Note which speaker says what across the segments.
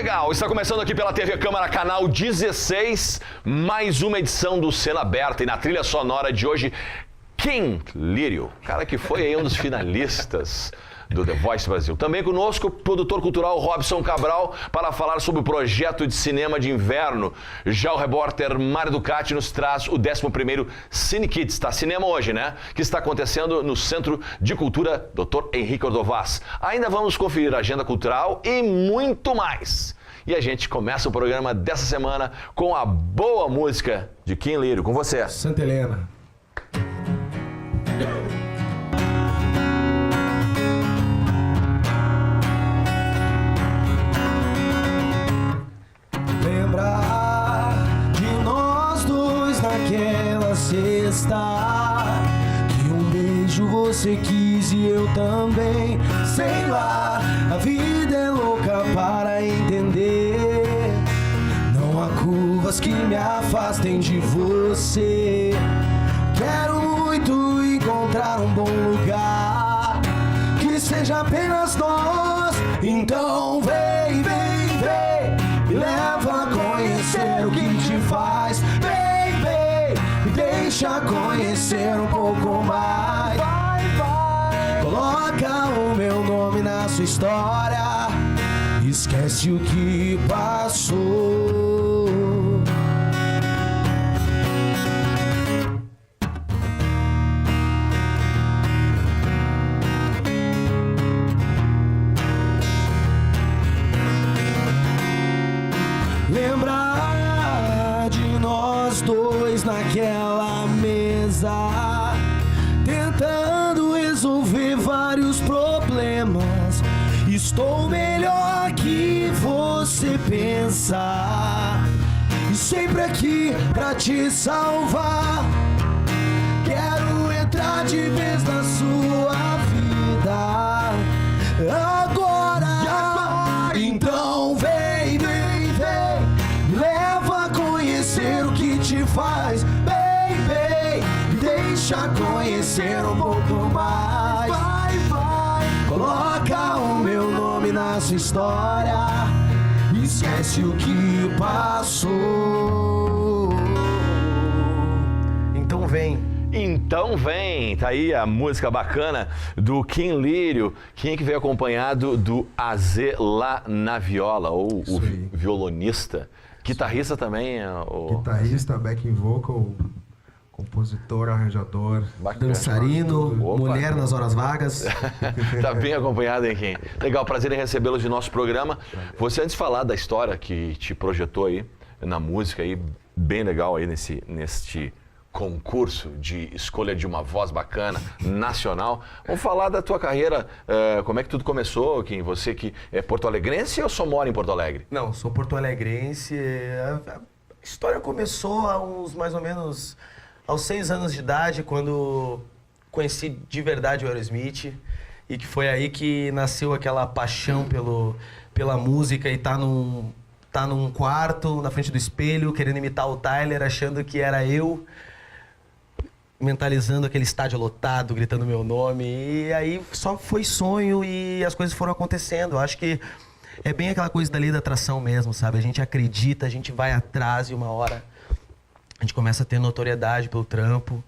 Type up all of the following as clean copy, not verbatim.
Speaker 1: Legal, está começando aqui pela TV Câmara, canal 16, mais uma edição do Cena Aberta. E na trilha sonora de hoje, King Lírio, cara que foi aí um dos finalistas do The Voice Brasil. Também conosco o produtor cultural Robson Cabral para falar sobre o projeto de cinema de inverno. Já o repórter Mário Ducati nos traz o 11º Cine Kids, tá? Cinema hoje, né? Que está acontecendo no Centro de Cultura Dr. Henrique Ordovás. Ainda vamos conferir a agenda cultural e muito mais. E a gente começa o programa dessa semana com a boa música de King Lírio. Com você.
Speaker 2: Santa Helena. Naquela sexta, que um beijo você quis e eu também. Sei lá, a vida é louca para entender. Não há curvas que me afastem de você. Quero muito encontrar um bom lugar que seja apenas nós. Então vem, vem, vem, me leva a conhecer o que te faz. Deixa conhecer um pouco mais. Vai, vai. Coloca o meu nome na sua história. Esquece o que passou. Lembrar de nós dois naquela mesa, tentando resolver vários problemas. Estou melhor que você pensa, e sempre aqui pra te salvar. Quero entrar de vez na sua vida agora. Então vem, vem, vem, me leva a conhecer o que te faz. Deixa conhecer um pouco mais. Vai, vai. Coloca o meu nome na sua história. Esquece o que passou. Então vem.
Speaker 1: Então vem, tá aí a música bacana do King Lírio. Quem é que veio acompanhado do AZ lá na viola, ou o violonista. Guitarrista também.
Speaker 2: Guitarrista, backing vocal, compositor, arranjador, bacana. Dançarino, mulher nas horas vagas.
Speaker 1: Tá bem acompanhado, hein, Kim? Legal, prazer em recebê-lo de nosso programa. Você, antes de falar da história que te projetou aí na música, aí, bem legal aí neste concurso de escolha de uma voz bacana, nacional. Vamos falar da tua carreira, como é que tudo começou, Kim? Você que é porto-alegrense ou só mora em Porto Alegre?
Speaker 2: Não, sou porto-alegrense. A história começou há uns, mais ou menos, aos 6 anos de idade, quando conheci de verdade o Aerosmith, e que foi aí que nasceu aquela paixão pela música, e tá num quarto, na frente do espelho, querendo imitar o Tyler, achando que era eu, mentalizando aquele estádio lotado, gritando meu nome. E aí só foi sonho e as coisas foram acontecendo. Eu acho que é bem aquela coisa da lei da atração mesmo, sabe? A gente acredita, a gente vai atrás e uma hora a gente começa a ter notoriedade pelo trampo.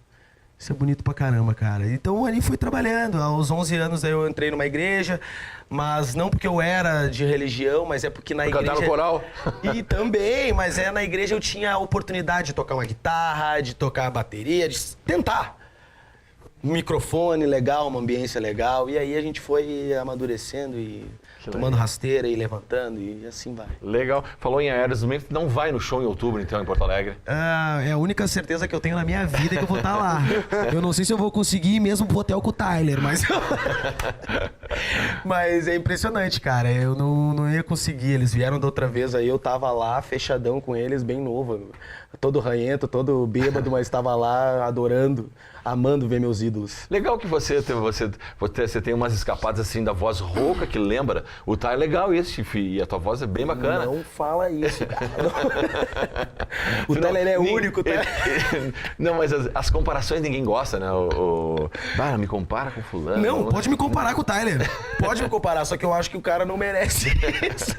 Speaker 2: Isso é bonito pra caramba, cara. Então ali fui trabalhando. Aos 11 anos eu entrei numa igreja, mas não porque eu era de religião, mas é porque na igreja...
Speaker 1: Cantar no coral?
Speaker 2: E também, mas na igreja eu tinha a oportunidade de tocar uma guitarra, de tocar bateria, de tentar. Um microfone legal, uma ambiência legal. E aí a gente foi amadurecendo e tomando rasteira e levantando e assim vai.
Speaker 1: Legal. Falou em Aerosmith, não vai no show em outubro, então, em Porto Alegre?
Speaker 2: É a única certeza que eu tenho na minha vida que eu vou estar lá. Eu não sei se eu vou conseguir ir mesmo pro hotel com o Tyler, mas... Mas é impressionante, cara. Eu não ia conseguir. Eles vieram da outra vez, aí eu tava lá, fechadão com eles, bem novo. Todo ranhento, todo bêbado, mas estava lá adorando, amando ver meus ídolos.
Speaker 1: Legal que você tem umas escapadas assim da voz rouca que lembra. O Ty é legal isso, e a tua voz é bem bacana.
Speaker 2: Não fala isso, cara. O Tyler é único, tá?
Speaker 1: Não, mas as comparações ninguém gosta, né? Me compara com fulano.
Speaker 2: Não, pode me comparar com o Tyler. Pode pode me comparar, só que eu acho que o cara não merece isso.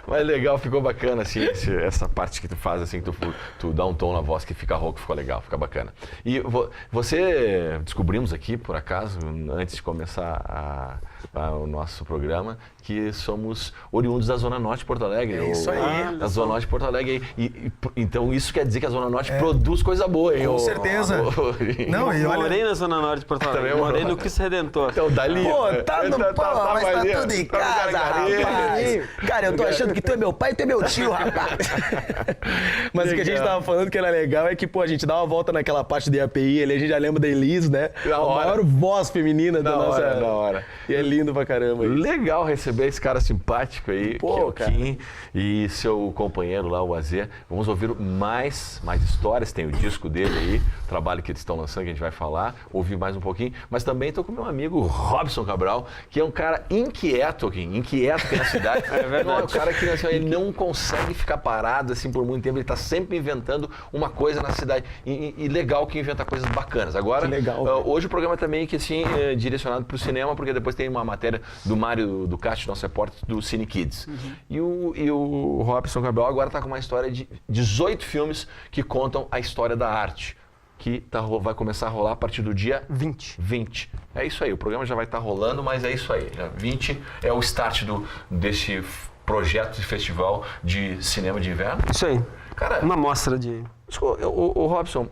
Speaker 1: Mas legal, ficou bacana, assim, essa parte que tu faz, assim, que tu dá um tom na voz que fica rouco, ficou legal, fica bacana. E você, descobrimos aqui, por acaso, antes de começar o nosso programa, que somos oriundos da Zona Norte de Porto Alegre.
Speaker 2: É isso aí.
Speaker 1: Da Zona Norte de Porto Alegre. Então isso quer dizer que a Zona Norte produz coisa boa, hein?
Speaker 2: Com certeza. Não, e
Speaker 3: Eu
Speaker 2: olha...
Speaker 3: morei na Zona Norte de Porto Alegre,
Speaker 1: Também
Speaker 3: morei no Cristo Redentor.
Speaker 1: Então, dali.
Speaker 2: Pô, tá no pau, mas tá
Speaker 1: ali,
Speaker 2: tudo em
Speaker 1: tá no
Speaker 2: casa,
Speaker 1: Gargarejo.
Speaker 2: rapaz. Cara, eu tô achando que tu é meu pai e tu é meu tio, rapaz. Mas o que a gente tava falando que era legal é que, pô, a gente dá uma volta naquela parte da IAPI, ali a gente já lembra da Elis, né?
Speaker 1: Da
Speaker 2: A
Speaker 1: hora.
Speaker 2: maior voz feminina da nossa...
Speaker 1: Da hora.
Speaker 2: E é lindo pra caramba.
Speaker 1: Legal receber esse cara simpático aí,
Speaker 2: Pô,
Speaker 1: que é o
Speaker 2: cara.
Speaker 1: Kim, e seu companheiro lá, o Azé. Vamos ouvir mais histórias, tem o disco dele aí, o trabalho que eles estão lançando, que a gente vai falar, ouvir mais um pouquinho. Mas também estou com meu amigo Robson Cabral, que é um cara inquieto aqui na cidade.
Speaker 3: É verdade.
Speaker 1: Não, é um cara que assim, ele não consegue ficar parado assim por muito tempo, ele está sempre inventando uma coisa na cidade. E legal que inventa coisas bacanas. Agora,
Speaker 2: Que legal,
Speaker 1: hoje o programa também que assim, é direcionado para o cinema, porque depois tem uma matéria do Mário Ducati, nosso repórter do Cine Kids. E o Robson Cabral agora está com uma história de 18 filmes que contam a história da arte, que vai começar a rolar a partir do dia 20. É isso aí, o programa já vai estar rolando, mas é isso aí. Já 20 é o start desse projeto de festival de cinema de inverno.
Speaker 3: Isso aí.
Speaker 1: Cara,
Speaker 3: Uma amostra de...
Speaker 1: o Robson,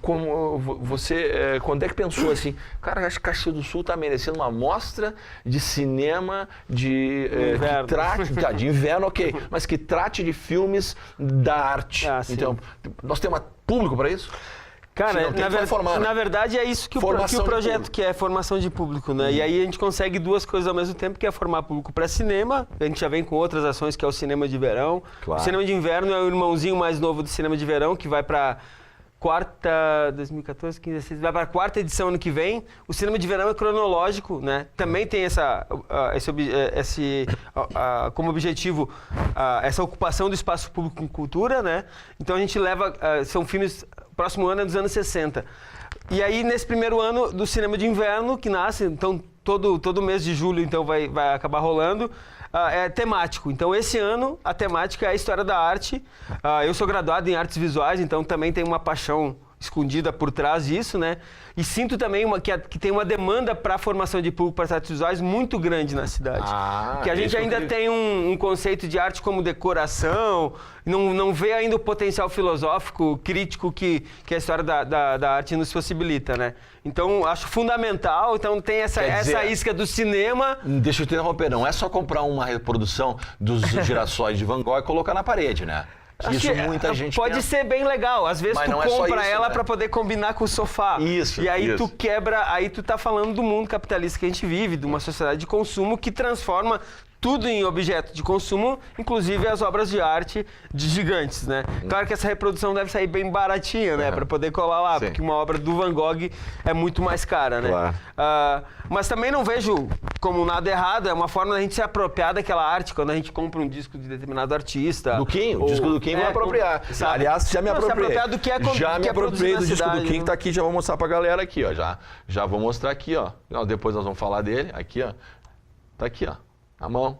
Speaker 1: como você, quando é que pensou assim, cara, acho que Caxias do Sul está merecendo uma mostra de cinema de
Speaker 3: Inverno.
Speaker 1: que trate, de inverno, ok, mas que trate de filmes da arte.
Speaker 3: Ah, sim.
Speaker 1: Então, nós temos público para isso?
Speaker 3: Cara,
Speaker 1: Sim, não, tem que formar, né?
Speaker 3: na verdade é isso que o
Speaker 1: Formação de
Speaker 3: projeto
Speaker 1: público.
Speaker 3: quer, formação de público, né? E aí a gente consegue duas coisas ao mesmo tempo, que é formar público para cinema, a gente já vem com outras ações, que é o cinema de verão.
Speaker 1: Claro.
Speaker 3: O cinema de inverno é o irmãozinho mais novo do cinema de verão, que vai para quarta, 2014, 15, 16, vai para a quarta edição ano que vem. O cinema de verão é cronológico, né? Também tem como objetivo essa ocupação do espaço público com cultura, né? Então a gente leva, são filmes, próximo ano é dos anos 60. E aí nesse primeiro ano do cinema de inverno, que nasce, então todo mês de julho então vai acabar rolando, é temático. Então, esse ano, a temática é a história da arte. Eu sou graduado em artes visuais, então também tenho uma paixão escondida por trás disso, né? E sinto também que tem uma demanda para a formação de público para as artes visuais muito grande na cidade. Que a gente ainda tem um conceito de arte como decoração, não vê ainda o potencial filosófico, crítico que a história da arte nos possibilita, né? Então, acho fundamental. Então, tem essa isca do cinema.
Speaker 1: Deixa eu te interromper, não é só comprar uma reprodução dos girassóis de Van Gogh e colocar na parede, né? Isso muita gente
Speaker 3: pode
Speaker 1: pensa.
Speaker 3: ser bem legal. Às vezes
Speaker 1: Mas
Speaker 3: tu
Speaker 1: não é só
Speaker 3: compra
Speaker 1: isso,
Speaker 3: ela
Speaker 1: né?
Speaker 3: para poder combinar com o sofá.
Speaker 1: Isso,
Speaker 3: E aí
Speaker 1: isso.
Speaker 3: tu quebra, aí tu tá falando do mundo capitalista que a gente vive, de uma sociedade de consumo que transforma tudo em objeto de consumo, inclusive as obras de arte de gigantes, né? Claro que essa reprodução deve sair bem baratinha, né? Para poder colar lá,
Speaker 1: Sim.
Speaker 3: porque uma obra do Van Gogh é muito mais cara, né?
Speaker 1: Claro.
Speaker 3: Mas também não vejo como nada errado, é uma forma da gente se apropriar daquela arte, quando a gente compra um disco de determinado artista.
Speaker 1: Do Kim, o disco do Kim vou apropriar.
Speaker 3: sabe?
Speaker 1: Aliás, já me
Speaker 3: Não, se
Speaker 1: apropriei.
Speaker 3: apropriar do que é
Speaker 1: Já me apropriei do disco do Kim, que
Speaker 3: né?
Speaker 1: tá aqui, já vou mostrar pra galera aqui, ó. Já vou mostrar aqui, ó. Não, depois nós vamos falar dele, aqui, ó. Tá aqui, ó, na mão.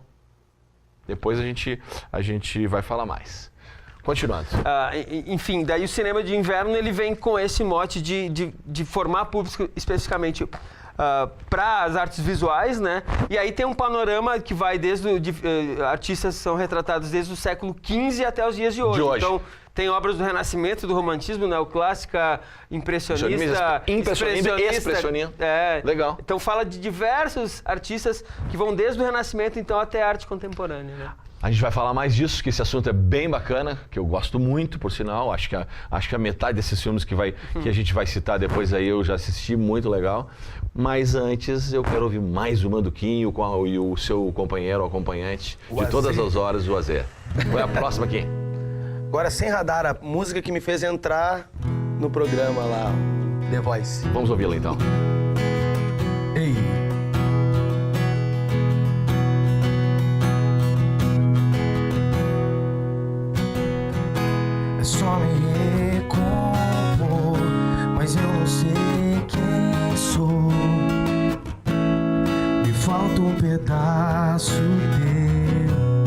Speaker 1: Depois a gente vai falar mais. Continuando.
Speaker 3: Enfim, daí o cinema de inverno ele vem com esse mote de formar público especificamente para as artes visuais, né? E aí tem um panorama que vai desde artistas são retratados desde o século XV até os dias de hoje. Então tem obras do Renascimento, do Romantismo, neoclássica, impressionista,
Speaker 1: expressionista. Legal.
Speaker 3: Então fala de diversos artistas que vão desde o Renascimento então até a arte contemporânea, né?
Speaker 1: A gente vai falar mais disso, que esse assunto é bem bacana, que eu gosto muito, por sinal. Acho que a metade desses filmes que a gente vai citar depois aí eu já assisti, muito legal. Mas antes eu quero ouvir mais uma do Kim e o seu companheiro ou acompanhante de todas as horas, o Azé. Qual é a próxima, Kim?
Speaker 2: Agora, sem radar, a música que me fez entrar no programa lá, The Voice.
Speaker 1: Vamos ouvi-la então.
Speaker 2: Ei. É só me recompor, mas eu não sei quem sou. Me falta um pedaço braço teu,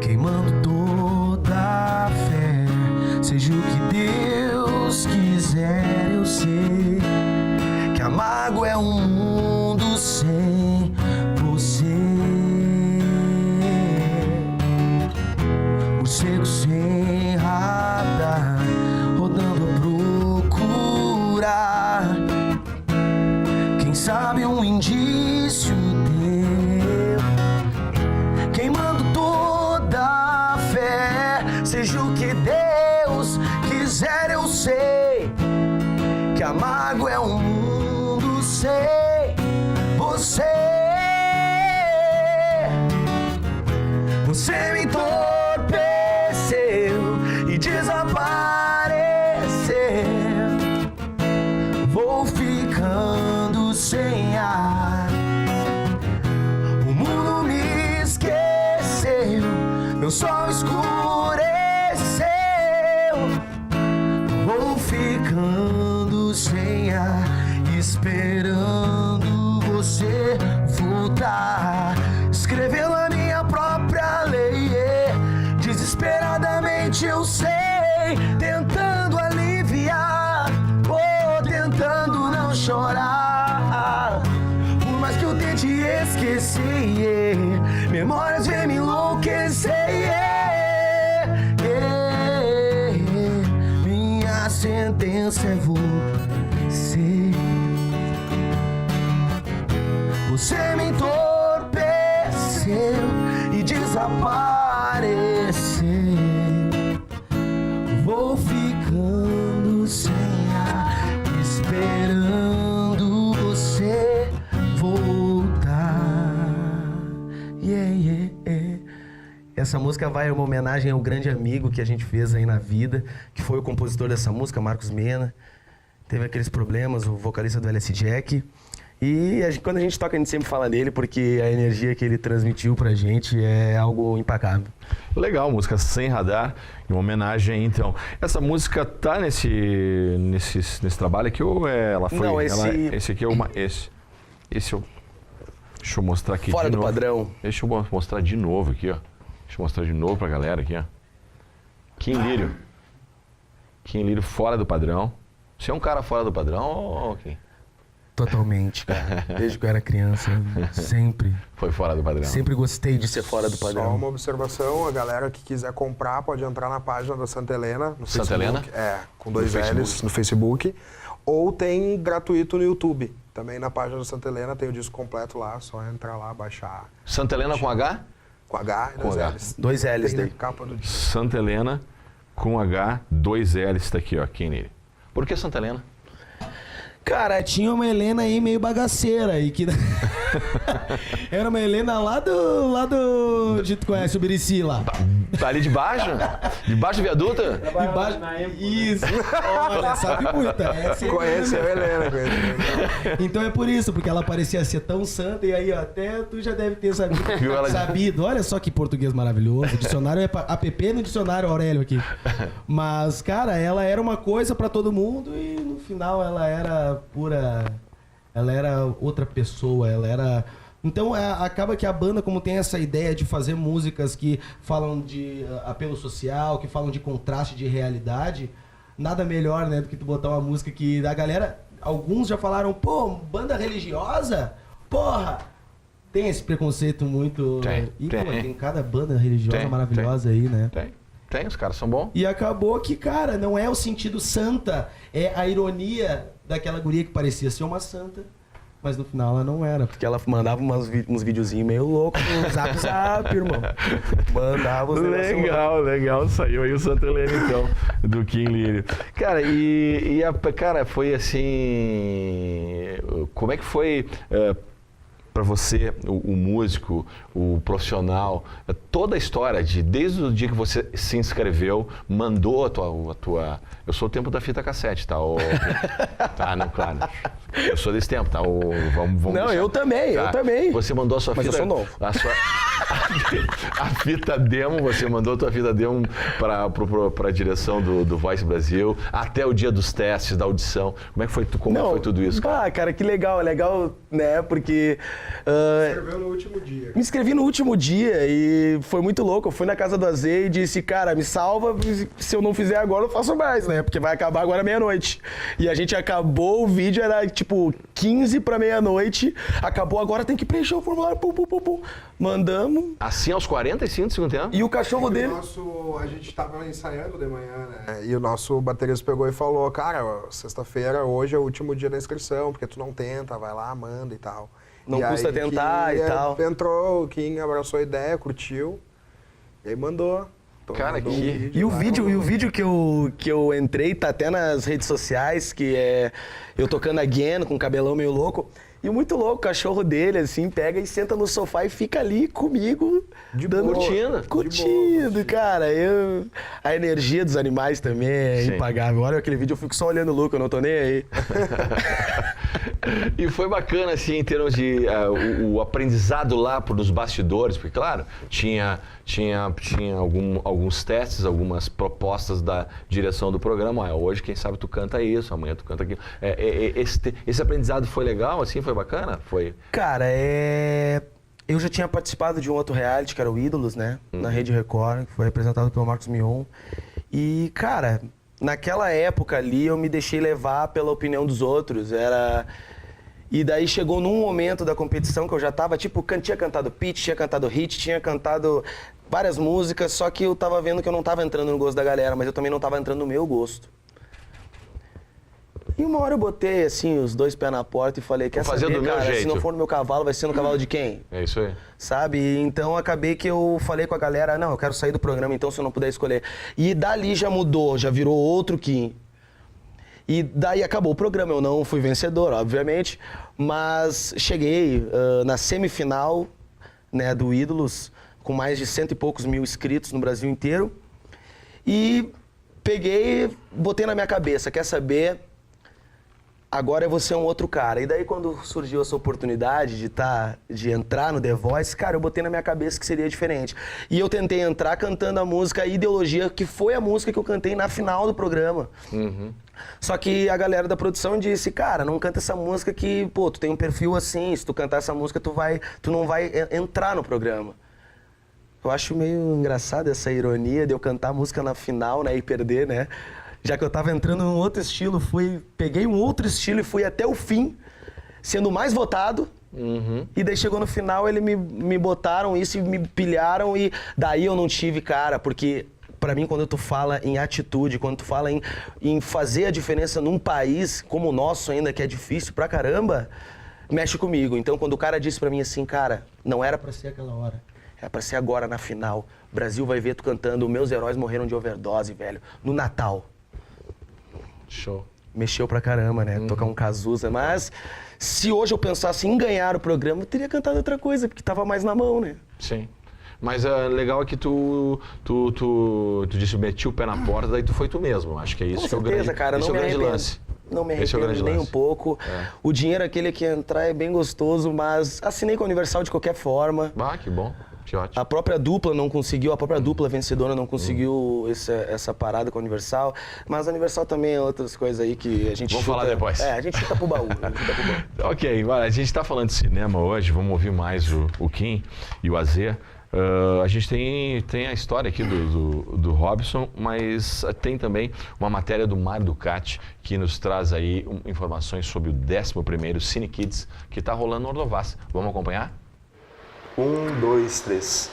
Speaker 2: queimando toda a fé. Seja o que Deus quiser, eu sei que amargo é um mundo sem você. Morcego sem radar, rodando a procurar, quem sabe um indício teu, queimando toda a fé. Seja o que Deus quiser, eu sei que amargo é um mundo sem você. Você me entorpeceu e desapareceu. Vou ficando sem ar. O mundo me esqueceu, meu sol escureceu. Vou ficando sem ar, esperando você voltar. Escrevendo a minha própria lei, desesperadamente eu sei, tentando aliviar, tentando não chorar. Por mais que eu tente esquecer, memórias vêm me enlouquecer. Minha sentença é você. Você me entorpeceu e desapareceu. Vou ficando sem ar, esperando você voltar. Essa música vai uma homenagem ao grande amigo que a gente fez aí na vida, que foi o compositor dessa música, Marcos Mena. Teve aqueles problemas, o vocalista do LS Jack. E quando a gente toca, a gente sempre fala dele, porque a energia que ele transmitiu pra gente é algo impecável.
Speaker 1: Legal, música Sem Radar, em uma homenagem, então. Essa música tá nesse trabalho aqui ou ela foi...
Speaker 2: Não,
Speaker 1: esse aqui é uma... Esse eu... Deixa eu mostrar aqui
Speaker 2: Fora
Speaker 1: de
Speaker 2: do
Speaker 1: novo.
Speaker 2: padrão.
Speaker 1: Deixa eu mostrar de novo aqui, ó. Deixa eu mostrar de novo pra galera aqui, ó. Kim Lírio. Kim Lírio fora do padrão. Você é um cara fora do padrão ou Kim?
Speaker 2: Totalmente, cara. Desde que eu era criança, sempre.
Speaker 1: Foi fora do padrão.
Speaker 2: Sempre gostei de ser fora do
Speaker 4: Só
Speaker 2: padrão.
Speaker 4: uma observação, a galera que quiser comprar pode entrar na página da Santa Helena no
Speaker 1: Santa
Speaker 4: Facebook.
Speaker 1: Helena?
Speaker 4: É, com 2
Speaker 1: No
Speaker 4: L's
Speaker 1: Facebook.
Speaker 4: no Facebook. Ou tem gratuito no YouTube. Também na página da Santa Helena tem o disco completo lá, só entrar lá, baixar.
Speaker 1: Santa Helena com H?
Speaker 4: Com H e
Speaker 1: Com
Speaker 4: 2
Speaker 1: H.
Speaker 4: L's.
Speaker 2: 2 L's,
Speaker 4: Tem
Speaker 2: né?
Speaker 4: na capa do disco.
Speaker 1: Santa Helena com H, 2 L's, tá aqui, ó, Kim Lírio. Por que Santa Helena?
Speaker 2: Cara, tinha uma Helena aí meio bagaceira aí que... Era uma Helena lá do... Tu conhece o Birici lá?
Speaker 1: Tá ali de baixo? Debaixo do viaduto?
Speaker 2: Embaixo... Isso. Olha, sabe muito. Essa é a
Speaker 4: Conhece a Helena, conhece.
Speaker 2: Então é por isso, porque ela parecia ser tão santa e aí ó, até tu já deve ter sabido.
Speaker 1: Viu ela-
Speaker 2: Sabido. Olha só que português maravilhoso. O dicionário é app no dicionário Aurélio aqui. Mas, cara, ela era uma coisa pra todo mundo e no final ela era pura... Ela era outra pessoa, ela era... Então acaba que a banda, como tem essa ideia de fazer músicas que falam de apelo social, que falam de contraste de realidade, nada melhor, né, do que tu botar uma música que a galera, alguns já falaram, pô, banda religiosa? Porra! Tem esse preconceito muito...
Speaker 1: Tem,
Speaker 2: e,
Speaker 1: tem.
Speaker 2: pô, tem cada banda religiosa
Speaker 1: Tem,
Speaker 2: maravilhosa aí, né?
Speaker 1: Tem, os caras são bons.
Speaker 2: E acabou que, cara, não é o sentido santa, é a ironia daquela guria que parecia ser uma santa, mas no final ela não era. Porque ela mandava uns videozinhos meio loucos no zap, irmão. Mandava os
Speaker 1: Legal, saiu aí o Santa Helena, então, do Kim Lírio. Cara, cara, foi assim... Como é que foi... para você, o músico, o profissional, toda a história desde o dia que você se inscreveu, mandou a tua... Eu sou o tempo da fita cassete, tá? Tá, não, claro. Eu sou desse tempo, tá? Vamos
Speaker 2: Não,
Speaker 1: deixar.
Speaker 2: eu também.
Speaker 1: Você mandou a sua
Speaker 2: Mas
Speaker 1: fita...
Speaker 2: eu sou novo.
Speaker 1: A sua... A fita demo, você mandou tua fita demo para a direção do Voice Brasil, até o dia dos testes, da audição. Como é que foi tudo isso, cara?
Speaker 2: Cara, que legal, né? Porque...
Speaker 4: Escreveu no último dia.
Speaker 2: Me inscrevi no último dia e foi muito louco. Eu fui na casa do Azê e disse, cara, me salva, se eu não fizer agora eu faço mais, né? Porque vai acabar agora meia-noite. E a gente acabou, o vídeo era tipo 15 para meia-noite, acabou agora, tem que preencher o formulário, pum. Mandamos.
Speaker 1: Assim aos 45 do segundo tempo?
Speaker 2: E o cachorro dele...
Speaker 4: A gente tava ensaiando de manhã, né? E o nosso baterista pegou e falou, cara, sexta-feira, hoje é o último dia da inscrição, porque tu não tenta, vai lá, manda e tal.
Speaker 2: Não custa tentar e tal.
Speaker 4: Entrou, o Kim abraçou a ideia, curtiu, e aí mandou.
Speaker 1: Cara,
Speaker 4: mandou
Speaker 1: que...
Speaker 2: E o vídeo que eu entrei, tá até nas redes sociais, que é eu tocando again, com o cabelão meio louco. E muito louco, o cachorro dele, assim, pega e senta no sofá e fica ali comigo, curtindo, cara. A energia dos animais também é impagável. Olha aquele vídeo, eu fico só olhando o Luca, eu não tô nem aí.
Speaker 1: E foi bacana, assim, em termos de o aprendizado lá nos bastidores, porque, claro, tinha alguns testes, algumas propostas da direção do programa. Hoje, quem sabe, tu canta isso, amanhã tu canta aquilo. Esse aprendizado foi legal, assim, foi bacana? Foi?
Speaker 2: Cara, eu já tinha participado de um outro reality, que era o Ídolos, né? Na Rede Record, que foi apresentado pelo Marcos Mion. E, cara, naquela época ali, eu me deixei levar pela opinião dos outros. E daí chegou num momento da competição que eu já tava, tipo, tinha cantado pitch, tinha cantado hit, tinha cantado várias músicas, só que eu tava vendo que eu não tava entrando no gosto da galera, mas eu também não tava entrando no meu gosto. E uma hora eu botei, assim, os dois pés na porta e falei, quer saber,
Speaker 1: do meu
Speaker 2: cara,
Speaker 1: jeito.
Speaker 2: se não for no meu cavalo, vai ser no cavalo de quem?
Speaker 1: É isso aí.
Speaker 2: Sabe? Então acabei que eu falei com a galera, não, eu quero sair do programa, então se eu não puder escolher. E dali já mudou, já virou outro Kim. E daí acabou o programa, eu não fui vencedor, obviamente, mas cheguei na semifinal, né, do Ídolos, com mais de 100 e poucos mil inscritos no Brasil inteiro. E peguei, botei na minha cabeça, quer saber, agora eu vou ser um outro cara. E daí quando surgiu essa oportunidade de entrar no The Voice, cara, eu botei na minha cabeça que seria diferente. E eu tentei entrar cantando a música Ideologia, que foi a música que eu cantei na final do programa. Só que a galera da produção disse, cara, não canta essa música que, pô, tu tem um perfil assim, se tu cantar essa música, tu não vai entrar no programa. Eu acho meio engraçado essa ironia de eu cantar a música na final, né, e perder, né? Já que eu tava entrando num outro estilo, peguei um outro estilo e fui até o fim, sendo mais votado. E daí chegou no final, eles me botaram isso e me pilharam e daí eu não tive cara, porque pra mim quando tu fala em atitude, quando tu fala em fazer a diferença num país como o nosso ainda, que é difícil pra caramba, mexe comigo. Então quando o cara disse pra mim assim, cara, não era pra ser aquela hora, era pra ser agora na final. O Brasil vai ver tu cantando Meus Heróis Morreram de Overdose, velho, no Natal.
Speaker 1: Show.
Speaker 2: Mexeu pra caramba, né? Tocar um Cazuza, mas se hoje eu pensasse em ganhar o programa, eu teria cantado outra coisa, porque tava mais na mão, né?
Speaker 1: Sim. Mas legal é que tu disse, meti o pé na porta, daí tu foi tu mesmo. Acho que é isso que é o grande,
Speaker 2: cara,
Speaker 1: esse é o grande lance.
Speaker 2: Não me arrependo nem um pouco. O dinheiro aquele que entrar é bem gostoso, mas assinei com a Universal de qualquer forma.
Speaker 1: Ah, que bom. Que ótimo.
Speaker 2: A própria dupla não conseguiu, a própria dupla vencedora não conseguiu essa parada com a Universal. Mas a Universal também é outras coisas aí que a gente
Speaker 1: Vamos falar depois.
Speaker 2: A gente chuta pro baú.
Speaker 1: Ok, a gente está falando de cinema hoje, vamos ouvir mais o Kim e o Azê. A gente tem a história aqui do Robson, mas tem também uma matéria do Mário Ducati que nos traz aí informações sobre o 11º Cine Kids que está rolando no Ordovás. Vamos acompanhar?
Speaker 5: 1, 2, 3.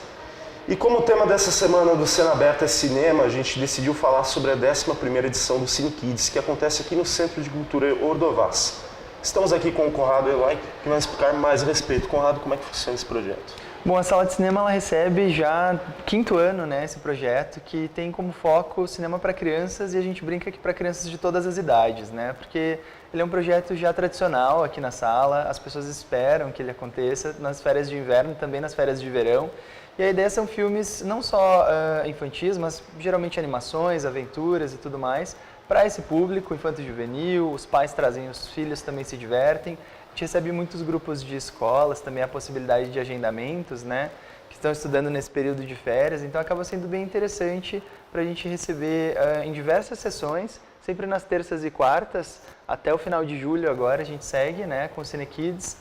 Speaker 5: E como o tema dessa semana do Cena Aberta é cinema, a gente decidiu falar sobre a 11ª edição do Cine Kids, que acontece aqui no Centro de Cultura Ordovás. Estamos aqui com o Conrado Eloy, que vai explicar mais a respeito. Conrado, como é que funciona esse projeto?
Speaker 6: Bom, a Sala de Cinema ela recebe já 5º ano, né, esse projeto, que tem como foco o cinema para crianças, e a gente brinca que para crianças de todas as idades, né, porque ele é um projeto já tradicional aqui na sala, as pessoas esperam que ele aconteça nas férias de inverno e também nas férias de verão, e a ideia são filmes não só infantis, mas geralmente animações, aventuras e tudo mais, para esse público infanto-juvenil, os pais trazem os filhos, também se divertem. A gente recebe muitos grupos de escolas, também a possibilidade de agendamentos, né? Que estão estudando nesse período de férias, então acaba sendo bem interessante para a gente receber em diversas sessões, sempre nas terças e quartas, até o final de julho agora a gente segue, né, com o Cine Kids,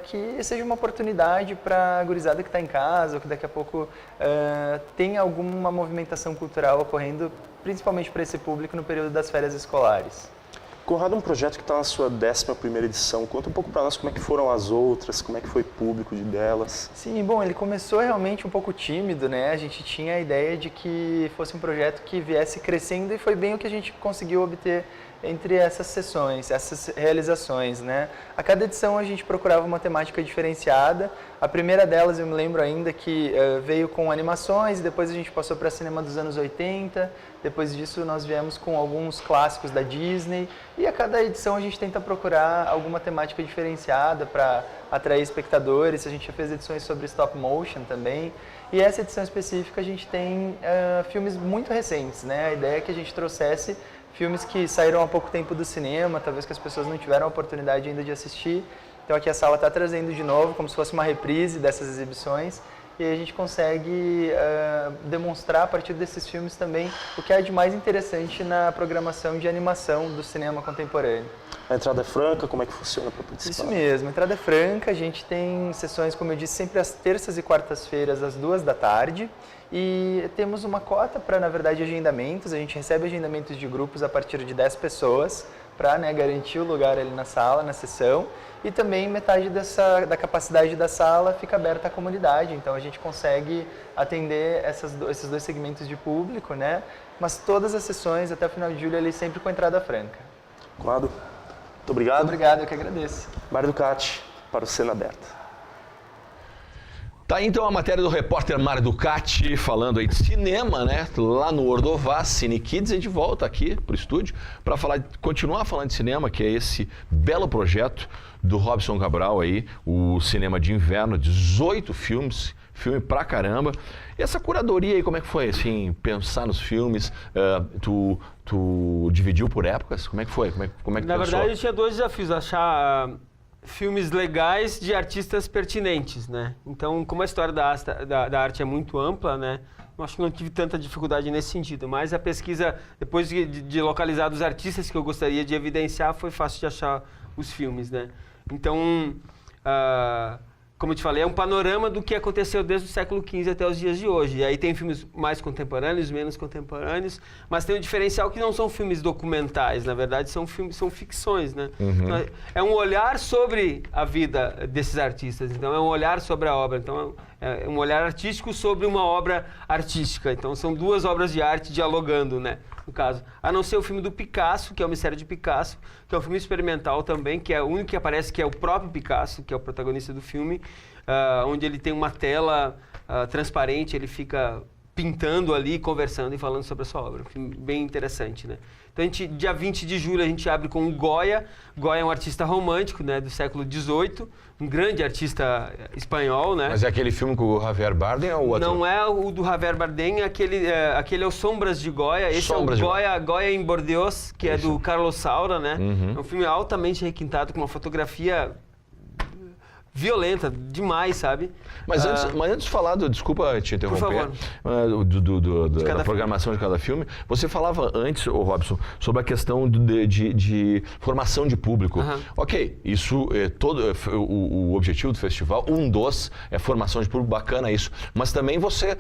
Speaker 6: que seja uma oportunidade para a gurizada que está em casa, ou que daqui a pouco tem alguma movimentação cultural ocorrendo, principalmente para esse público no período das férias escolares.
Speaker 5: Conrado, um projeto que está na sua 11ª edição. Conta um pouco para nós como é que foram as outras, como é que foi o público delas.
Speaker 6: Sim, bom, ele começou realmente um pouco tímido, né? A gente tinha a ideia de que fosse um projeto que viesse crescendo e foi bem o que a gente conseguiu obter entre essas sessões, essas realizações, né? A cada edição a gente procurava uma temática diferenciada. A primeira delas eu me lembro ainda que veio com animações, depois a gente passou para cinema dos anos 80, depois disso nós viemos com alguns clássicos da Disney e a cada edição a gente tenta procurar alguma temática diferenciada para atrair espectadores. A gente já fez edições sobre stop motion também e essa edição específica a gente tem filmes muito recentes, né? A ideia é que a gente trouxesse filmes que saíram há pouco tempo do cinema, talvez que as pessoas não tiveram a oportunidade ainda de assistir. Então aqui a sala está trazendo de novo, como se fosse uma reprise dessas exibições. E a gente consegue demonstrar a partir desses filmes também o que há de mais interessante na programação de animação do cinema contemporâneo.
Speaker 5: A entrada é franca? Como é que funciona para participar?
Speaker 6: Isso mesmo, a entrada é franca. A gente tem sessões, como eu disse, sempre às terças e quartas-feiras, às 14h. E temos uma cota para, na verdade, agendamentos. A gente recebe agendamentos de grupos a partir de 10 pessoas para, né, garantir o lugar ali na sala, na sessão. E também metade da capacidade da sala fica aberta à comunidade. Então a gente consegue atender esses dois segmentos de público, né? Mas todas as sessões até o final de julho ali sempre com entrada franca.
Speaker 5: Conrado, muito obrigado.
Speaker 6: Muito obrigado, eu que agradeço.
Speaker 5: Mário Ducati para o Cena Aberta.
Speaker 1: Tá aí então a matéria do repórter Mário Ducati falando aí de cinema, né? Lá no Ordovás, Cine Kids. A gente volta aqui pro estúdio para continuar falando de cinema, que é esse belo projeto do Robson Cabral aí, o Cinema de Inverno, 18 filme pra caramba. E essa curadoria aí, como é que foi, assim, pensar nos filmes? Tu dividiu por épocas? Como é que foi? Como é que
Speaker 3: Na
Speaker 1: pensou?
Speaker 3: verdade, eu tinha dois desafios, achar filmes legais de artistas pertinentes, né? Então, como a história da arte é muito ampla, né? Eu acho que não tive tanta dificuldade nesse sentido, mas a pesquisa, depois de localizar os artistas que eu gostaria de evidenciar, foi fácil de achar os filmes, né? Então, como eu te falei, é um panorama do que aconteceu desde o século XV até os dias de hoje. E aí tem filmes mais contemporâneos, menos contemporâneos, mas tem um diferencial que não são filmes documentais, na verdade são ficções, né? Então, é um olhar sobre a vida desses artistas, então é um olhar sobre a obra, então é um olhar artístico sobre uma obra artística. Então são duas obras de arte dialogando, né? No caso, a não ser o filme do Picasso, que é o Mistério de Picasso, que é um filme experimental também, que é o único que aparece, que é o próprio Picasso, que é o protagonista do filme, onde ele tem uma tela transparente, ele fica pintando ali, conversando e falando sobre a sua obra. Um filme bem interessante, né? Então, dia 20 de julho, a gente abre com o Goya. Goya é um artista romântico, né, do século XVIII, um grande artista espanhol, né?
Speaker 1: Mas é aquele filme com o Javier Bardem ou o outro?
Speaker 3: Não é o do Javier Bardem, aquele é o Sombras de Goya. Esse
Speaker 1: Sombras
Speaker 3: é o Goya em Bordeaux, que é do Carlos Saura, né? É um filme altamente requintado, com uma fotografia violenta demais, sabe?
Speaker 1: Mas antes de falar desculpa te interromper, da programação de cada filme, você falava antes, Robson, sobre a questão de formação de público. Ok, isso é o objetivo do festival, é formação de público, bacana isso. Mas também você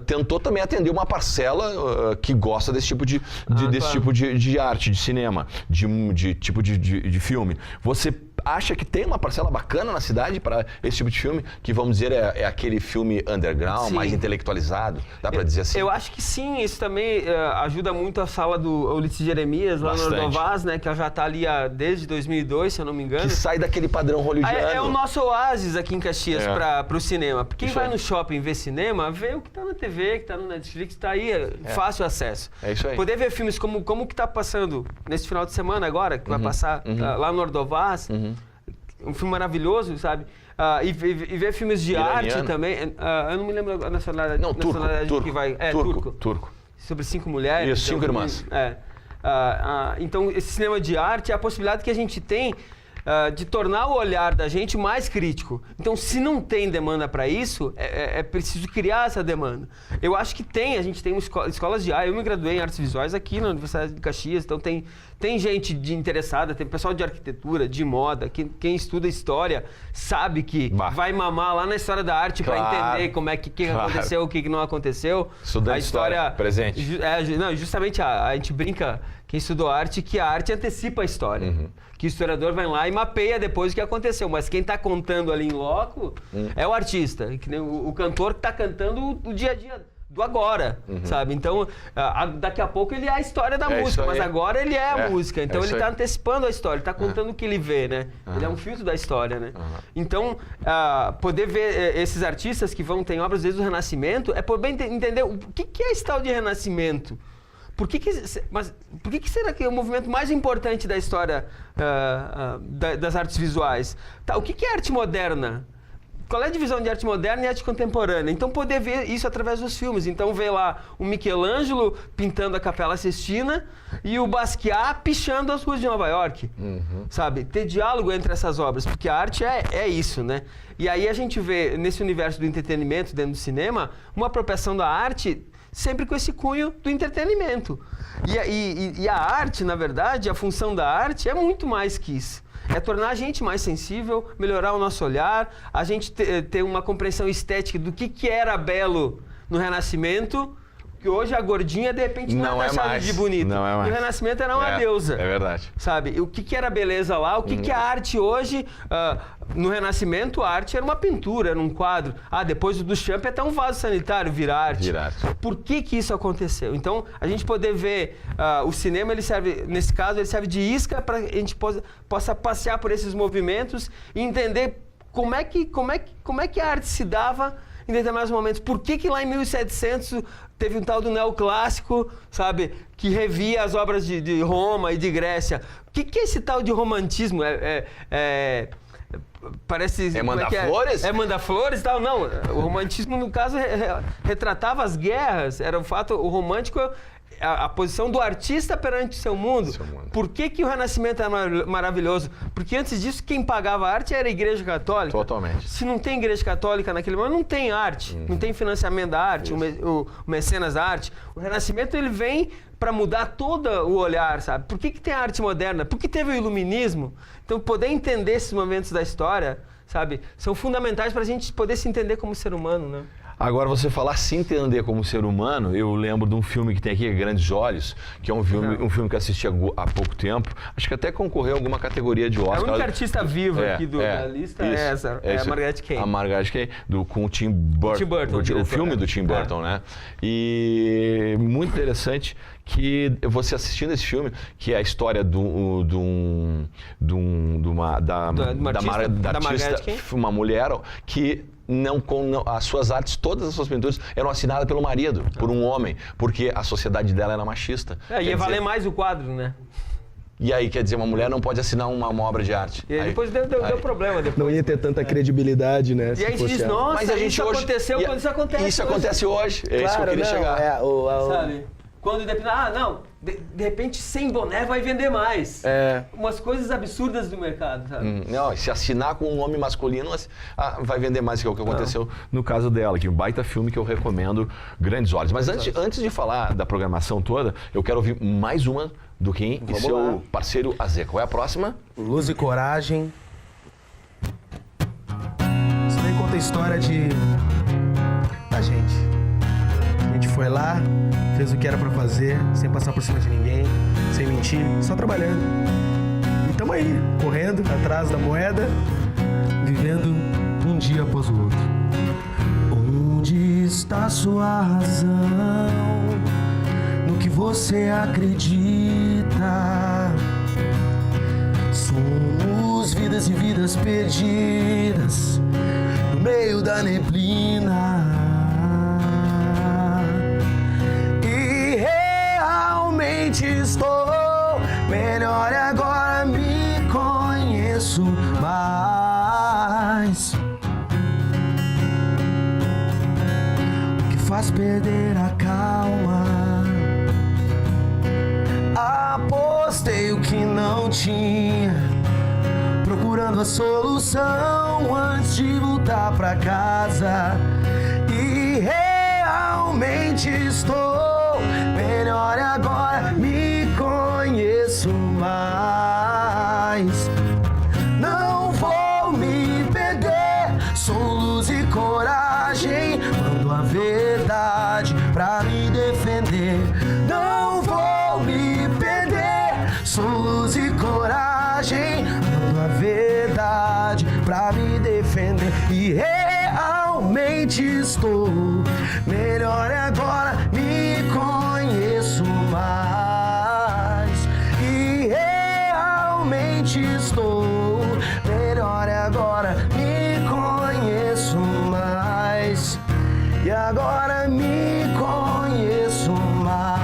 Speaker 1: tentou também atender uma parcela que gosta desse tipo de arte, de cinema, de tipo de filme. Você acha que tem uma parcela bacana na cidade para esse tipo de filme, que vamos dizer é aquele filme underground, mais intelectualizado, dá para dizer assim?
Speaker 3: Eu acho que sim, isso também ajuda muito a sala do Ulisses Jeremias, lá no Ordovás, né, que já está ali desde 2002, se eu não me engano.
Speaker 1: Que sai daquele padrão hollywoodiano.
Speaker 3: É o nosso oásis aqui em Caxias para o cinema. Quem vai no shopping ver cinema, vê o que está na TV, que está no Netflix, está aí, fácil acesso.
Speaker 1: É isso aí.
Speaker 3: Poder ver filmes como que está passando nesse final de semana agora, que vai passar lá no Ordovás, um filme maravilhoso, sabe? E ver filmes de arte também. Eu não me lembro a nacionalidade.
Speaker 1: Não, turco.
Speaker 3: Que vai.
Speaker 1: Turco.
Speaker 3: Sobre 5 mulheres.
Speaker 1: Isso, 5 irmãs.
Speaker 3: Então, esse cinema de arte é a possibilidade que a gente tem de tornar o olhar da gente mais crítico. Então, se não tem demanda para isso, é preciso criar essa demanda. Eu acho que a gente tem escolas de arte. Eu me graduei em artes visuais aqui na Universidade de Caxias, então tem gente interessada, tem pessoal de arquitetura, de moda, quem estuda história sabe que vai mamar lá na história da arte para entender como é que aconteceu, o que não aconteceu.
Speaker 1: Estudando história presente.
Speaker 3: Justamente a gente brinca, quem estudou arte, que a arte antecipa a história. Que o historiador vai lá e mapeia depois o que aconteceu. Mas quem está contando ali em loco é o artista, que nem o cantor que está cantando o dia a dia do agora, sabe? Então, daqui a pouco ele é a história da música, mas agora ele é a música. Então, ele está antecipando a história, ele está contando o que ele vê, né? Ele é um filtro da história, né? Então, poder ver esses artistas que tem obras desde o Renascimento, é poder entender o que é esse tal de Renascimento. Por que será que é o movimento mais importante da história das artes visuais? O que é arte moderna? Qual é a divisão de arte moderna e arte contemporânea? Então, poder ver isso através dos filmes. Então, ver lá o Michelangelo pintando a Capela Sistina e o Basquiat pichando as ruas de Nova York. Sabe? Ter diálogo entre essas obras, porque a arte é isso, né? E aí a gente vê, nesse universo do entretenimento, dentro do cinema, uma apropriação da arte sempre com esse cunho do entretenimento. E a arte, na verdade, a função da arte é muito mais que isso. É tornar a gente mais sensível, melhorar o nosso olhar, a gente ter uma compreensão estética do que era belo no Renascimento, que hoje a gordinha, de repente, não é taxada de bonita.
Speaker 1: Não é mais.
Speaker 3: No Renascimento era uma deusa.
Speaker 1: É verdade.
Speaker 3: Sabe? O que era beleza lá, o que é a arte hoje. No Renascimento, a arte era uma pintura, era um quadro. Depois do Duchamp, até um vaso sanitário vira arte. Por que isso aconteceu? Então, a gente poder ver o cinema, ele serve, nesse caso, ele serve de isca para a gente possa passear por esses movimentos e entender como é que a arte se dava em determinados momentos. Por que lá em 1700 teve um tal do neoclássico, sabe, que revia as obras de Roma e de Grécia? O que é esse tal de romantismo? Parece...
Speaker 1: É mandar flores?
Speaker 3: É mandar flores e tal. Não, o romantismo, no caso, retratava as guerras. Era o fato, o romântico... A posição do artista perante o seu mundo. Por que o Renascimento é maravilhoso? Porque antes disso, quem pagava a arte era a Igreja Católica.
Speaker 1: Totalmente.
Speaker 3: Se não tem Igreja Católica naquele momento, não tem arte. Não tem financiamento da arte, o mecenas da arte. O Renascimento, ele vem para mudar todo o olhar, sabe? Por que tem a arte moderna? Por que teve o Iluminismo? Então, poder entender esses momentos da história, sabe, são fundamentais para a gente poder se entender como ser humano, né?
Speaker 1: Agora, você falar se entender como ser humano, eu lembro de um filme que tem aqui, Grandes Olhos, que é um filme que eu assisti há pouco tempo. Acho que até concorreu a alguma categoria de Oscar.
Speaker 3: A única artista viva aqui da lista é a Margaret Quay.
Speaker 1: A Margaret Quay, com o Tim Burton. O filme do Tim Burton, né? E muito interessante que você assistindo esse filme, que é a história da artista, uma mulher que as suas artes, todas as suas pinturas eram assinadas pelo marido, por um homem, porque a sociedade dela era machista.
Speaker 3: Ia valer mais o quadro, né?
Speaker 1: E aí, quer dizer, uma mulher não pode assinar uma obra de arte.
Speaker 3: E aí depois deu problema. Depois.
Speaker 4: Não ia ter tanta credibilidade, né?
Speaker 3: E aí a gente diz, nossa,
Speaker 1: mas a gente
Speaker 3: isso
Speaker 1: hoje,
Speaker 3: aconteceu quando isso acontece hoje.
Speaker 1: Isso acontece hoje. É isso que eu queria chegar.
Speaker 3: Sabe? Quando de repente sem boné vai vender mais. Umas coisas absurdas do mercado, sabe?
Speaker 1: Não, se assinar com um nome masculino, vai vender mais, que é o que aconteceu no caso dela, que é um baita filme que eu recomendo, Grandes Olhos. Mas antes de falar da programação toda, eu quero ouvir mais uma do Kim e seu parceiro Azê. Qual é a próxima?
Speaker 2: Luz e Coragem. Isso daí conta a história da gente. A gente foi lá, fez o que era pra fazer, sem passar por cima de ninguém, sem mentir, só trabalhando. E tamo aí, correndo atrás da moeda, vivendo um dia após o outro. Onde está sua razão? No que você acredita? Somos vidas e vidas perdidas no meio da neblina. Estou melhor e agora me conheço mais. O que faz perder a calma? Apostei o que não tinha, buscando a solução antes de voltar pra casa. E realmente estou melhor agora, me conheço mais. Não vou me perder, sou luz e coragem, mando a verdade pra me defender. Não vou me perder, sou luz e coragem, mando a verdade pra me defender. E realmente estou melhor agora, me conheço mais. E realmente estou melhor agora, me conheço mais. E agora me conheço mais.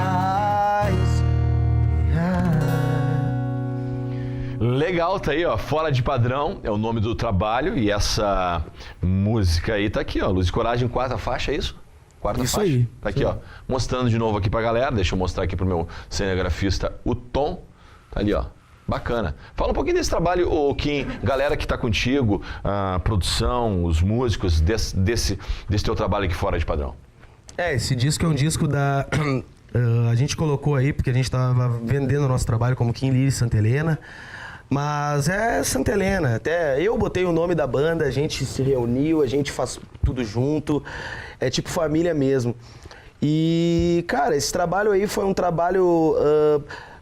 Speaker 1: Legal, tá aí, ó. Fora de Padrão é o nome do trabalho e essa música aí tá aqui, ó. Luz e Coragem, 4ª faixa, é isso? 4ª
Speaker 2: Isso
Speaker 1: faixa.
Speaker 2: aí.
Speaker 1: Tá aqui, ó. Mostrando de novo aqui pra galera. Deixa eu mostrar aqui pro meu cinegrafista, o Tom. Tá ali, ó. Bacana. Fala um pouquinho desse trabalho, ô Kim. Galera que tá contigo, a produção, os músicos, desse teu trabalho aqui Fora de Padrão.
Speaker 7: Esse disco é um disco da... a gente colocou aí porque a gente tava vendendo o nosso trabalho como Kim Liri Santa Helena. Mas é Santa Helena, até eu botei o nome da banda, a gente se reuniu, a gente faz tudo junto, é tipo família mesmo. E, cara, esse trabalho aí foi um trabalho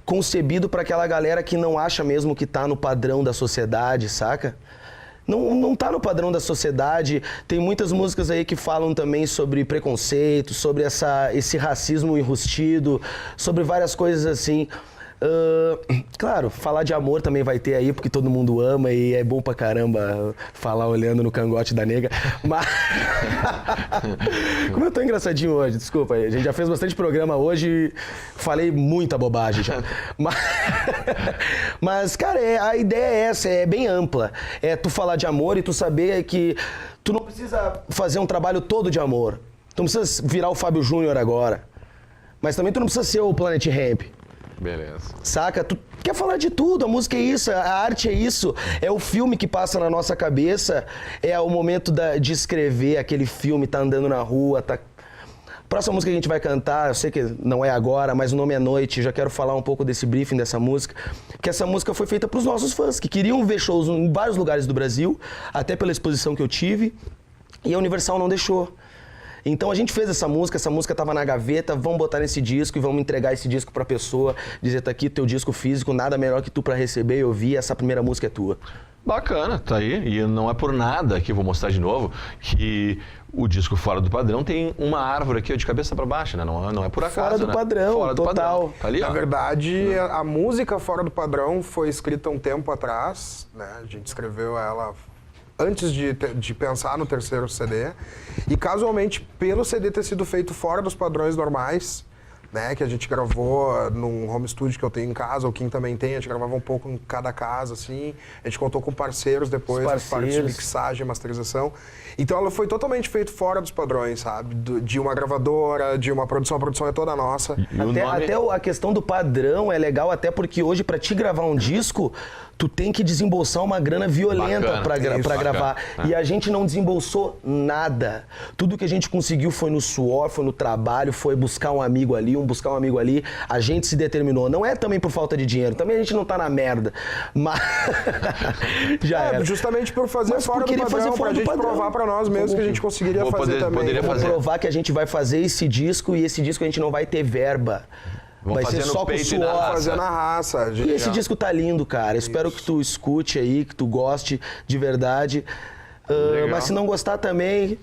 Speaker 7: concebido para aquela galera que não acha mesmo que tá no padrão da sociedade, saca? Não tá no padrão da sociedade. Tem muitas músicas aí que falam também sobre preconceito, sobre esse racismo enrustido, sobre várias coisas assim. Claro, falar de amor também vai ter aí, porque todo mundo ama e é bom pra caramba falar olhando no cangote da nega. Mas... Como eu tô engraçadinho hoje, desculpa. A gente já fez bastante programa hoje, falei muita bobagem já. Mas cara, a ideia é essa, é bem ampla. É tu falar de amor e tu saber que tu não precisa fazer um trabalho todo de amor. Tu não precisa virar o Fábio Júnior agora. Mas também tu não precisa ser o Planet Hemp.
Speaker 1: Beleza.
Speaker 7: Saca? Tu quer falar de tudo, a música é isso, a arte é isso, é o filme que passa na nossa cabeça, é o momento de escrever aquele filme, tá andando na rua, tá... Próxima música que a gente vai cantar, eu sei que não é agora, mas o nome é Noite, já quero falar um pouco desse briefing dessa música, que essa música foi feita pros nossos fãs, que queriam ver shows em vários lugares do Brasil, até pela exposição que eu tive, e a Universal não deixou. Então a gente fez essa música estava na gaveta, vamos botar nesse disco e vamos entregar esse disco pra pessoa, dizer, tá aqui teu disco físico, nada melhor que tu pra receber e ouvir, essa primeira música é tua.
Speaker 1: Bacana, tá aí. E não é por nada que eu vou mostrar de novo que o disco Fora do Padrão tem uma árvore aqui ó, de cabeça pra baixo, né? Não é por acaso,
Speaker 7: Fora do
Speaker 1: né?
Speaker 7: padrão,
Speaker 1: Fora do
Speaker 7: total.
Speaker 1: Padrão. Tá ali, ó.
Speaker 4: Na verdade, a música Fora do Padrão foi escrita um tempo atrás, né? A gente escreveu ela antes de pensar no terceiro CD. E casualmente, pelo CD ter sido feito fora dos padrões normais, né, que a gente gravou num home studio que eu tenho em casa, o Kim também tem, a gente gravava um pouco em cada casa, assim. A gente contou com parceiros depois, nas partes de mixagem e masterização. Então ela foi totalmente feita fora dos padrões, sabe? De uma gravadora, de uma produção, a produção é toda nossa.
Speaker 7: Até a questão do padrão é legal, até porque hoje pra te gravar um disco, tu tem que desembolsar uma grana violenta pra gravar. E a gente não desembolsou nada. Tudo que a gente conseguiu foi no suor, foi no trabalho, foi buscar um amigo ali, buscar um amigo ali. A gente se determinou. Não é também por falta de dinheiro, também a gente não tá na merda. Mas já era.
Speaker 4: Justamente por fazer
Speaker 7: Mas
Speaker 4: fora do padrão, pra gente provar pra nós mesmos que a gente conseguiria fazer também.
Speaker 7: Vou provar que a gente vai fazer esse disco e esse disco a gente não vai ter verba. Vai ser só com suor.
Speaker 4: Fazer na raça.
Speaker 7: E esse disco tá lindo, cara. Espero que tu escute aí, que tu goste de verdade. Mas se não gostar também,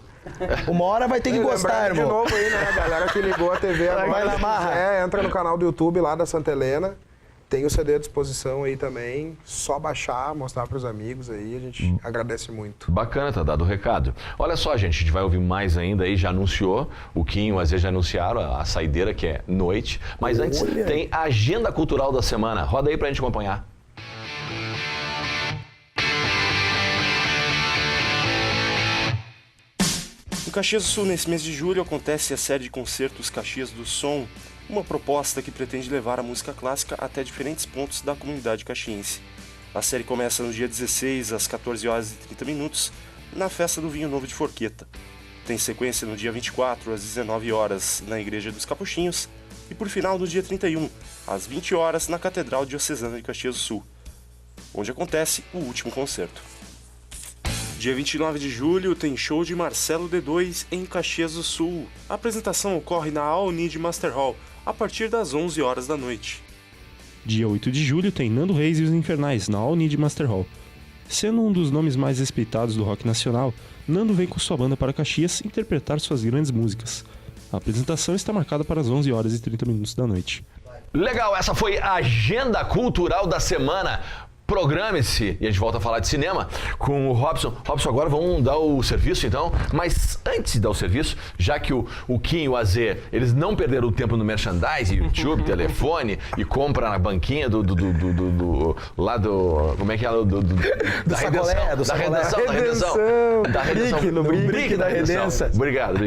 Speaker 7: uma hora vai ter que gostar, irmão.
Speaker 4: De novo aí, né? A galera que ligou a TV agora,
Speaker 7: Vai na marra.
Speaker 4: entra no canal do YouTube lá da Santa Helena. Tem o CD à disposição aí também, só baixar, mostrar para os amigos aí, a gente agradece muito.
Speaker 1: Bacana, tá dado o recado. Olha só, gente, a gente vai ouvir mais ainda aí, já anunciou, o Kim e o Azê já anunciaram a saideira, que é Noite, mas antes tem a agenda cultural da semana. Roda aí pra gente acompanhar.
Speaker 5: Em Caxias do Sul, nesse mês de julho, acontece a série de concertos Caxias do Som, uma proposta que pretende levar a música clássica até diferentes pontos da comunidade caxiense. A série começa no dia 16, às 14 horas e 30 minutos, na Festa do Vinho Novo de Forqueta. Tem sequência no dia 24, às 19 horas, na Igreja dos Capuchinhos, e por final no dia 31, às 20 horas, na Catedral Diocesana de Caxias do Sul, onde acontece o último concerto. Dia 29 de julho tem show de Marcelo D2 em Caxias do Sul. A apresentação ocorre na All Need Master Hall, a partir das 11 horas da noite. Dia 8 de julho tem Nando Reis e os Infernais, na All Need Master Hall. Sendo um dos nomes mais respeitados do rock nacional, Nando vem com sua banda para Caxias interpretar suas grandes músicas. A apresentação está marcada para as 11 horas e 30 minutos da noite.
Speaker 1: Legal, essa foi a agenda cultural da semana. Programe-se, e a gente volta a falar de cinema com o Robson. Robson, agora vamos dar o serviço então, mas antes de dar o serviço, já que o Kim e o AZ, eles não perderam o tempo no merchandising, YouTube, telefone, e compra na banquinha lá do, como é que é? Da redenção. No Brick da redenção. Obrigado.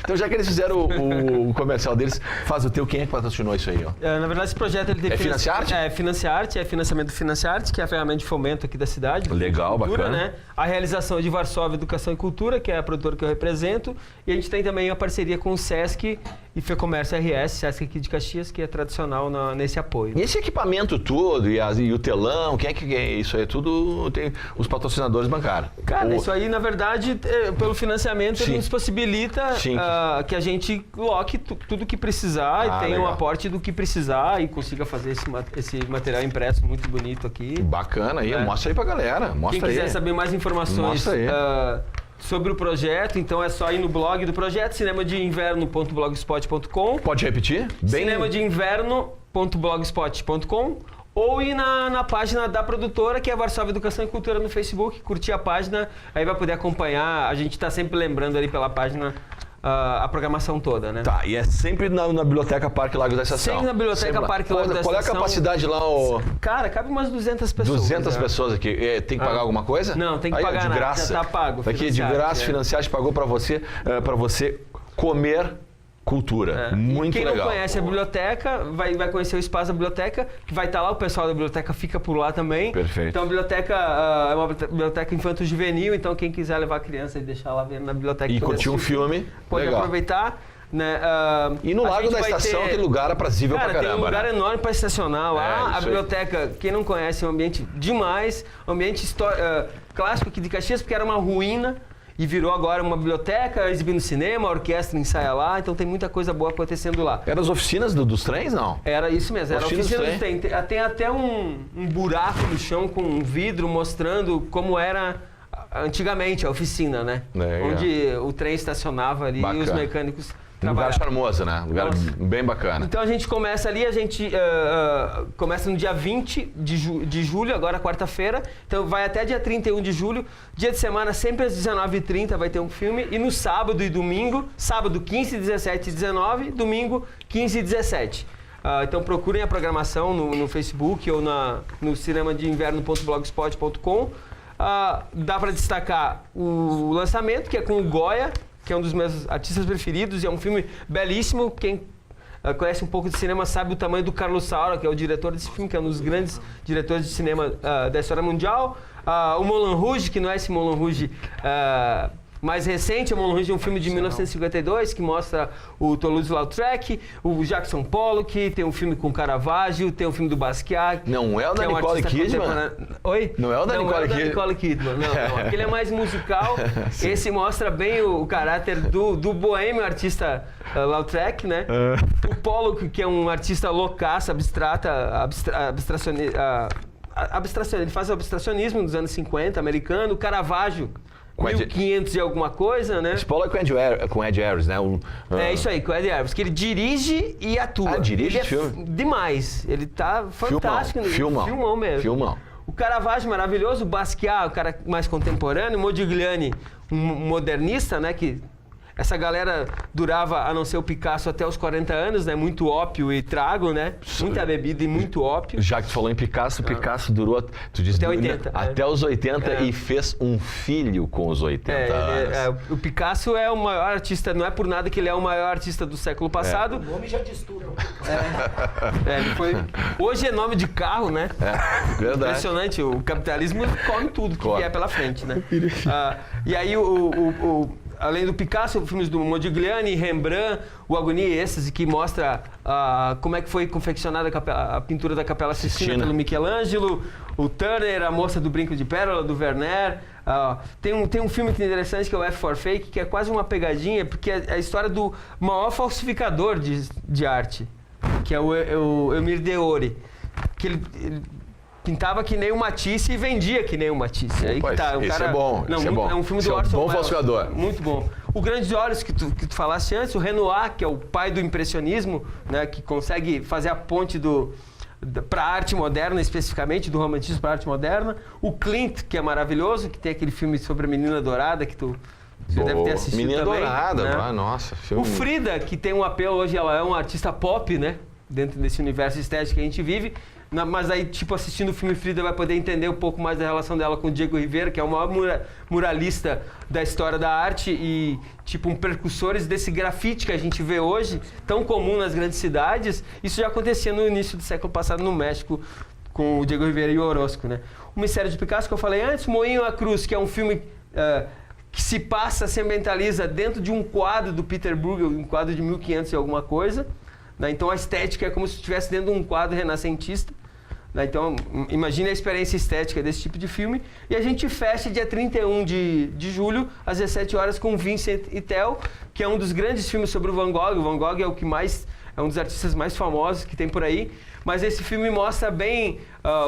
Speaker 1: Então, já que eles fizeram o comercial deles, faz o teu, quem é que patrocinou isso aí? Ó?
Speaker 3: Na verdade, esse projeto ele tem
Speaker 1: Financiarte?
Speaker 3: Financiarte, é financiamento do Financiarte, que é a ferramenta de fomento aqui da cidade.
Speaker 1: Legal,
Speaker 3: cultura,
Speaker 1: bacana.
Speaker 3: Né? A realização é de Varsóvia Educação e Cultura, que é a produtora que eu represento. E a gente tem também a parceria com o Sesc e Fecomércio RS, Sesc aqui de Caxias, que é tradicional nesse apoio.
Speaker 1: E esse equipamento todo, e o telão, quem é que é isso aí? Tudo tem os patrocinadores bancaram.
Speaker 3: Cara, isso aí, na verdade, pelo financiamento, ele nos possibilita que a gente coloque tudo que precisar e tenha um aporte do que precisar e consiga fazer esse material impresso muito bonito aqui.
Speaker 1: Bacana aí, mostra aí pra galera.
Speaker 3: Quem quiser saber mais informações sobre o projeto, então é só ir no blog do projeto, cinemadeinverno.blogspot.com.
Speaker 1: Pode repetir?
Speaker 3: cinemadeinverno.blogspot.com ou ir na página da produtora, que é a Varsóvia Educação e Cultura no Facebook, curtir a página, aí vai poder acompanhar, a gente está sempre lembrando ali pela página a programação toda, né?
Speaker 1: Tá, e é sempre na Biblioteca Parque Lagos da Estação.
Speaker 3: Sempre na Biblioteca Parque Lagos da Estação.
Speaker 1: Qual é a capacidade lá?
Speaker 3: Cara, cabe umas 200 pessoas.
Speaker 1: 200 pessoas aqui. Tem que pagar alguma coisa?
Speaker 3: Não, tem que pagar
Speaker 1: de graça.
Speaker 3: Já tá pago.
Speaker 1: Aqui de graça, Financiarte pagou para você comer cultura. Muito legal.
Speaker 3: Quem não conhece a biblioteca, vai conhecer o espaço da biblioteca, que vai estar lá, o pessoal da biblioteca fica por lá também.
Speaker 1: Perfeito.
Speaker 3: Então a biblioteca é uma biblioteca infanto-juvenil, então quem quiser levar a criança e deixar lá na biblioteca...
Speaker 1: E curtir um filme,
Speaker 3: pode aproveitar. Né?
Speaker 1: E no Largo da Estação tem lugar aprazível pra caramba.
Speaker 3: Tem um lugar enorme para estacionar lá. A biblioteca, quem não conhece, é um ambiente demais, um ambiente clássico aqui de Caxias, porque era uma ruína. E virou agora uma biblioteca, exibindo cinema, a orquestra ensaia lá, então tem muita coisa boa acontecendo lá.
Speaker 1: Era as oficinas dos trens, não?
Speaker 3: Era isso mesmo, era a oficina dos trens. Tem até um buraco no chão com um vidro mostrando como era antigamente a oficina, né? Onde o trem estacionava ali e os mecânicos
Speaker 1: Um lugar charmoso, né? Um lugar bem bacana.
Speaker 3: Então a gente começa ali, a gente começa no dia 20 de julho, agora quarta-feira. Então vai até dia 31 de julho. Dia de semana, sempre às 19h30 vai ter um filme. E no sábado e domingo, sábado 15, 17 e 19, domingo 15 e 17. Então procurem a programação no Facebook ou no cinemadeinverno.blogspot.com. Dá para destacar o lançamento, que é com o Goya, que é um dos meus artistas preferidos, e é um filme belíssimo. Quem conhece um pouco de cinema sabe o tamanho do Carlos Saura, que é o diretor desse filme, que é um dos grandes diretores de cinema da história mundial. O Moulin Rouge, que não é esse Moulin Rouge mais recente, o Moulin Rouge é um filme de 1952 que mostra o Toulouse-Lautrec, o Jackson Pollock, tem um filme com Caravaggio, tem um filme do Basquiat.
Speaker 1: Não é o da Nicole Kidman?
Speaker 3: Oi?
Speaker 1: Não é o da
Speaker 3: Nicole Kidman, não. Aquele é mais musical. Esse mostra bem o caráter do boêmio artista Lautrec, né? O Pollock, que é um artista loucaço, abstracionista, ele faz abstracionismo nos anos 50, americano. O Caravaggio, 1500 e alguma coisa, né?
Speaker 1: Esse Paulo é com Ed Harris, né?
Speaker 3: É isso aí, com o Ed Harris, que ele dirige e atua.
Speaker 1: Dirige
Speaker 3: ele
Speaker 1: filme?
Speaker 3: Demais. Ele tá fantástico. Filmão mesmo.
Speaker 1: Filmão.
Speaker 3: O Caravaggio, maravilhoso. O Basquiat, o cara mais contemporâneo. O Modigliani, um modernista, né? Que essa galera durava, a não ser o Picasso, até os 40 anos, né? Muito ópio e trago, né? Muita bebida e muito ópio.
Speaker 1: Já que tu falou em Picasso, Picasso durou, tu disse,
Speaker 3: Até 80,
Speaker 1: até os 80 e fez um filho com os 80 anos.
Speaker 3: O Picasso é o maior artista, não é por nada que ele é o maior artista do século passado.
Speaker 2: O nome já diz tudo.
Speaker 3: Ele foi... Hoje é nome de carro, né?
Speaker 1: Verdade.
Speaker 3: Impressionante, o capitalismo come tudo que vier pela frente, né? E aí, além do Picasso, filmes do Modigliani, Rembrandt, o Agonia e Êxtase, que mostra como é que foi confeccionada a pintura da Capela Sistina pelo Michelangelo, o Turner, a Moça do Brinco de Pérola, do Werner. Tem um filme interessante que é o F for Fake, que é quase uma pegadinha, porque é a história do maior falsificador de arte, que é o Emir Deore, que ele pintava que nem o Matisse e vendia que nem o Matisse. Aí que tá,
Speaker 1: esse é bom,
Speaker 3: não,
Speaker 1: esse é bom.
Speaker 3: É um filme
Speaker 1: Esse
Speaker 3: do
Speaker 1: é um
Speaker 3: Orson
Speaker 1: bom
Speaker 3: Welles.
Speaker 1: falsificador.
Speaker 3: Muito bom. O Grandes Olhos, que tu falaste antes, o Renoir, que é o pai do impressionismo, né, que consegue fazer a ponte para a arte moderna, especificamente, do romantismo para a arte moderna. O Clint, que é maravilhoso, que tem aquele filme sobre a Menina Dourada, que tu deve ter assistido
Speaker 1: Menina
Speaker 3: também.
Speaker 1: Dourada,
Speaker 3: né?
Speaker 1: nossa. Filme...
Speaker 3: O Frida, que tem um apelo hoje, ela é uma artista pop, né? Dentro desse universo estético que a gente vive. Mas aí, tipo, assistindo o filme Frida vai poder entender um pouco mais da relação dela com o Diego Rivera, que é o maior muralista da história da arte e, tipo, precursores desse grafite que a gente vê hoje, tão comum nas grandes cidades. Isso já acontecia no início do século passado no México, com o Diego Rivera e o Orozco, né? O Mistério de Picasso, que eu falei antes, Moinho à Cruz, que é um filme que se ambientaliza dentro de um quadro do Peter Bruegel, um quadro de 1500 e alguma coisa. Né? Então a estética é como se estivesse dentro de um quadro renascentista. Né? Então imagine a experiência estética desse tipo de filme. E a gente fecha dia 31 de julho, às 17 horas, com Vincent e Theo, que é um dos grandes filmes sobre o Van Gogh. O Van Gogh é um dos artistas mais famosos que tem por aí. Mas esse filme mostra bem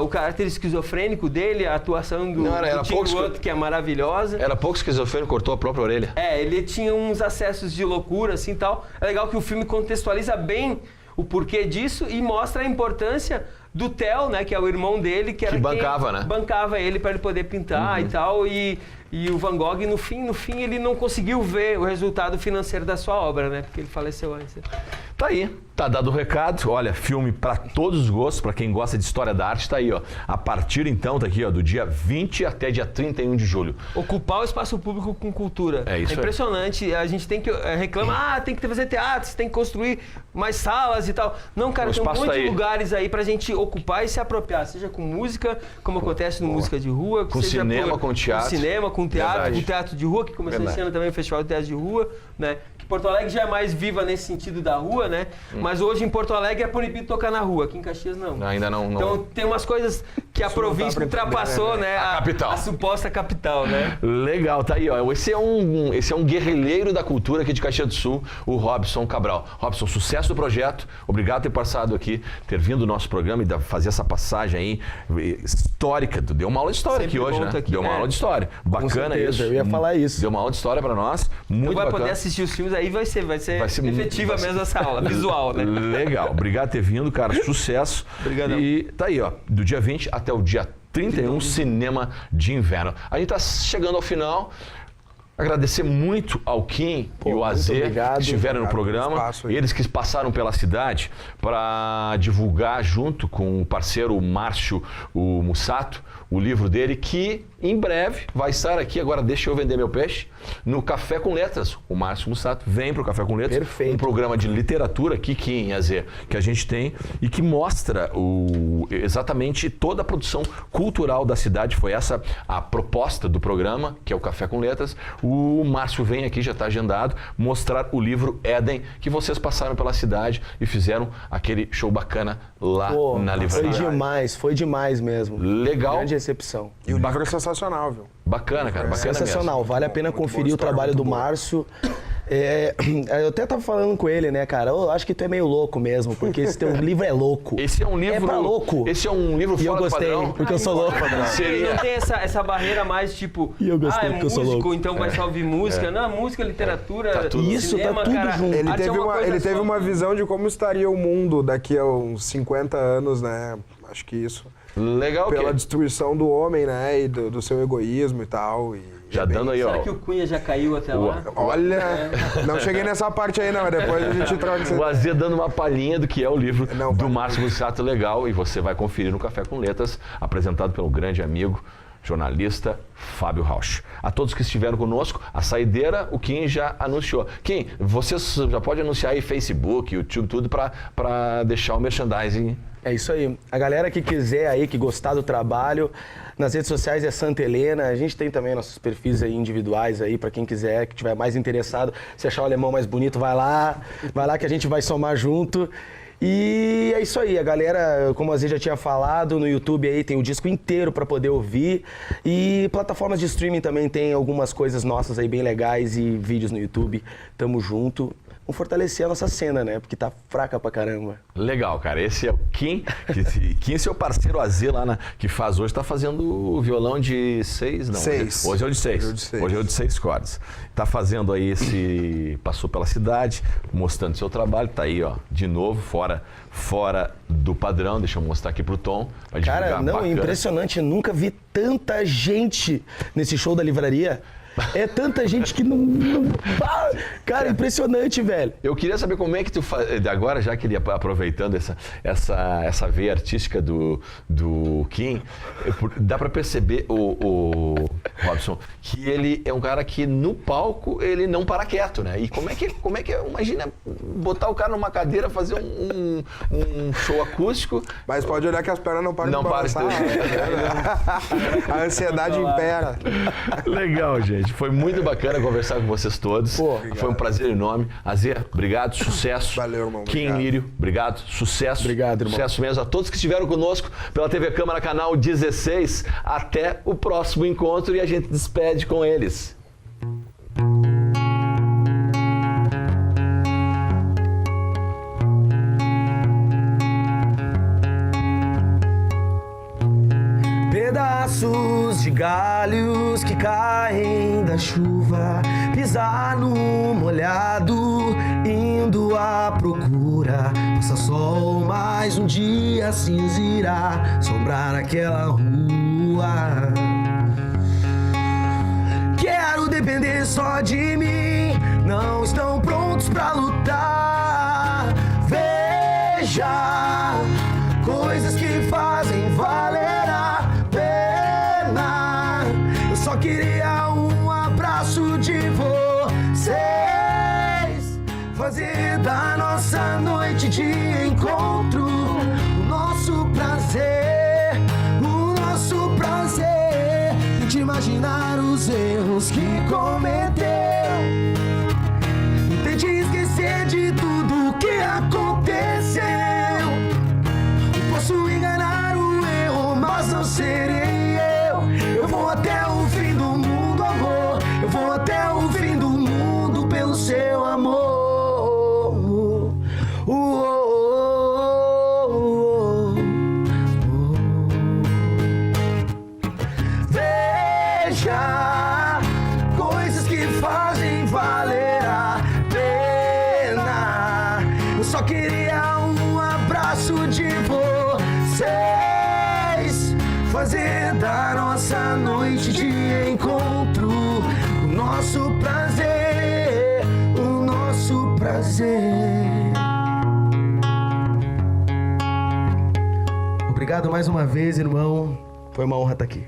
Speaker 3: o caráter esquizofrênico dele, a atuação do Tim Roth, que é maravilhosa.
Speaker 1: Era pouco esquizofrênico, cortou a própria orelha.
Speaker 3: Ele tinha uns acessos de loucura, assim, tal. É legal que o filme contextualiza bem o porquê disso e mostra a importância do Theo, né, que é o irmão dele, que
Speaker 1: bancava, né?
Speaker 3: Bancava ele para ele poder pintar e tal. E o Van Gogh, no fim, ele não conseguiu ver o resultado financeiro da sua obra, né? Porque ele faleceu antes.
Speaker 1: Tá aí, tá dado o recado. Olha, filme para todos os gostos, para quem gosta de história da arte, tá aí, ó. A partir então, tá aqui, ó, do dia 20 até dia 31 de julho.
Speaker 3: Ocupar o espaço público com cultura.
Speaker 1: É isso.
Speaker 3: É impressionante. A gente tem que reclama, tem que fazer teatro, tem que construir mais salas e tal. Não, cara, tem um monte de lugares aí pra gente ocupar e se apropriar, seja com música, como acontece no Música de Rua,
Speaker 1: com cinema, com teatro.
Speaker 3: Com cinema, com teatro,
Speaker 1: Verdade.
Speaker 3: com teatro de rua, que começou esse ano também, o Festival de Teatro de Rua, né? Que Porto Alegre já é mais viva nesse sentido da rua, né? Mas hoje em Porto Alegre é proibido tocar na rua, aqui em Caxias não.
Speaker 1: Ainda não.
Speaker 3: Então tem umas coisas que a província ultrapassou, né?
Speaker 1: A capital.
Speaker 3: A suposta capital, né?
Speaker 1: Legal, tá aí, ó. Esse é um guerrilheiro da cultura aqui de Caxias do Sul, o Robson Cabral. Robson, sucesso do projeto. Obrigado por ter passado aqui, ter vindo do nosso programa e fazer essa passagem aí histórica. Tu deu uma aula de história
Speaker 3: Sempre
Speaker 1: aqui hoje, né?
Speaker 3: aqui,
Speaker 1: Deu uma aula de história. Bacana
Speaker 7: certeza,
Speaker 1: isso.
Speaker 7: eu ia falar isso.
Speaker 1: Deu uma aula de história pra nós. Muito
Speaker 3: vai
Speaker 1: bacana.
Speaker 3: poder assistir os filmes aí, vai ser efetiva mesmo essa aula, visual, né?
Speaker 1: Legal. Obrigado por ter vindo, cara. Sucesso.
Speaker 3: Obrigadão.
Speaker 1: E tá aí, ó. Do dia 20 até o dia 31, cinema de inverno. A gente tá chegando ao final. Agradecer muito ao Kim e o AZ que estiveram no programa. Eles que passaram pela cidade para divulgar junto com o parceiro Márcio o Mussato, o livro dele, que em breve vai estar aqui, agora deixa eu vender meu peixe, no Café com Letras. O Márcio Mussato vem para o Café com Letras.
Speaker 7: Perfeito.
Speaker 1: Um programa de literatura aqui, Kim e AZ, que a gente tem e que mostra exatamente toda a produção cultural da cidade. Foi essa a proposta do programa, que é o Café com Letras. O Márcio vem aqui, já está agendado, mostrar o livro Éden, que vocês passaram pela cidade e fizeram aquele show bacana lá na livraria.
Speaker 7: Foi demais mesmo.
Speaker 1: Legal.
Speaker 7: Grande recepção.
Speaker 4: E o livro é sensacional, viu?
Speaker 1: Bacana, cara, bacana
Speaker 7: Sensacional,
Speaker 1: mesmo.
Speaker 7: vale a pena
Speaker 4: Muito
Speaker 7: conferir
Speaker 4: boa
Speaker 7: o trabalho
Speaker 4: história,
Speaker 7: do
Speaker 4: muito boa.
Speaker 7: Márcio. Eu até tava falando com ele, né, cara? Eu acho que tu é meio louco mesmo, porque esse teu livro é louco.
Speaker 1: Esse é um livro...
Speaker 7: É pra louco.
Speaker 1: Esse é um livro
Speaker 7: E eu
Speaker 1: fora do
Speaker 7: gostei,
Speaker 1: padrão.
Speaker 7: porque eu sou louco.
Speaker 1: Seria...
Speaker 3: Não tem essa barreira mais tipo,
Speaker 7: E eu gostei
Speaker 3: é
Speaker 7: porque eu sou
Speaker 3: músico,
Speaker 7: louco.
Speaker 3: então vai só ouvir música. Não, música, literatura,
Speaker 1: Tá tudo-
Speaker 7: Isso,
Speaker 3: cinema,
Speaker 7: tá tudo
Speaker 3: cara,
Speaker 7: junto.
Speaker 4: Ele
Speaker 3: arte é
Speaker 4: teve,
Speaker 3: uma coisa
Speaker 4: ele teve
Speaker 3: só.
Speaker 4: uma visão de como estaria o mundo daqui a uns 50 anos, né? Acho que isso.
Speaker 1: Legal,
Speaker 4: Pela
Speaker 1: que
Speaker 4: destruição do homem, né? E do seu egoísmo e tal. E
Speaker 1: Já dando aí,
Speaker 3: Será
Speaker 1: ó.
Speaker 3: que o Cunha já caiu até lá?
Speaker 4: Olha, não cheguei nessa parte aí não, mas depois a gente troca isso.
Speaker 1: O Azê dando uma palhinha do que é o livro
Speaker 4: Não,
Speaker 1: do
Speaker 4: vai.
Speaker 1: Márcio Mussato Legal, e você vai conferir no Café com Letras, apresentado pelo grande amigo, jornalista Fábio Rauch. A todos que estiveram conosco, a saideira, o Kim já anunciou. Kim, você já pode anunciar aí Facebook, YouTube, tudo para deixar o merchandising.
Speaker 7: É isso aí. A galera que quiser aí, que gostar do trabalho, nas redes sociais é Santa Helena. A gente tem também nossos perfis aí individuais aí, para quem quiser, que tiver mais interessado. Se achar o alemão mais bonito, vai lá que a gente vai somar junto. E é isso aí, a galera, como a Zé já tinha falado, no YouTube aí tem o disco inteiro para poder ouvir. E plataformas de streaming também tem algumas coisas nossas aí bem legais e vídeos no YouTube. Tamo junto. Vamos fortalecer a nossa cena, né? Porque tá fraca pra caramba.
Speaker 1: Legal, cara. Esse é o Kim. Kim, seu parceiro Azê lá, que faz hoje, tá fazendo o violão de 6, não.
Speaker 4: 6.
Speaker 1: Hoje é o de 6. Hoje é o de 6 cordas. Tá fazendo aí passou pela cidade, mostrando seu trabalho, tá aí, ó, de novo, fora do padrão. Deixa eu mostrar aqui pro Tom. Pra
Speaker 7: Cara,
Speaker 1: divulgar.
Speaker 7: não,
Speaker 1: Bacana.
Speaker 7: impressionante. Eu nunca vi tanta gente nesse show da livraria. É tanta gente que não... Ah, cara, impressionante, velho.
Speaker 1: Eu queria saber como é que tu faz. Agora, já que ele aproveitando essa veia artística do Kim, dá pra perceber, o Robson, que ele é um cara que no palco ele não para quieto, né? E como é que imagina botar o cara numa cadeira, fazer um show acústico.
Speaker 4: Mas pode olhar que as pernas não param
Speaker 1: Não
Speaker 4: de
Speaker 1: para de
Speaker 4: balançar. A ansiedade impera.
Speaker 1: Legal, gente. Foi muito bacana conversar com vocês todos.
Speaker 4: Pô,
Speaker 1: foi um prazer enorme. Azê, obrigado, sucesso.
Speaker 4: Valeu, irmão,
Speaker 1: Kim
Speaker 4: obrigado.
Speaker 1: Lírio, obrigado, sucesso.
Speaker 7: Obrigado, irmão.
Speaker 1: Sucesso mesmo a todos que estiveram conosco pela TV Câmara Canal 16. Até o próximo encontro e a gente despede com eles.
Speaker 2: Pedaços de galhos que caem da chuva, pisar no molhado, indo à procura. Passa sol, mais um dia cinza irá sombrar aquela rua. Quero depender só de mim, não estão prontos pra lutar. Veja coisas que fazem valer a pena. Eu só queria um abraço de vocês, fazer da nossa noite de encontro o nosso prazer, de imaginar os erros que cometeu. Tente esquecer de tudo que aconteceu. Posso enganar o erro, mas não serei eu. Eu vou até o fim do mundo, amor. Eu vou até o fim do mundo pelo seu amor. Veja coisas que fazem valer a pena. Eu só queria um abraço de vocês, fazer da nossa noite de encontro o nosso prazer, o nosso prazer. Obrigado mais uma vez, irmão. Foi uma honra estar aqui.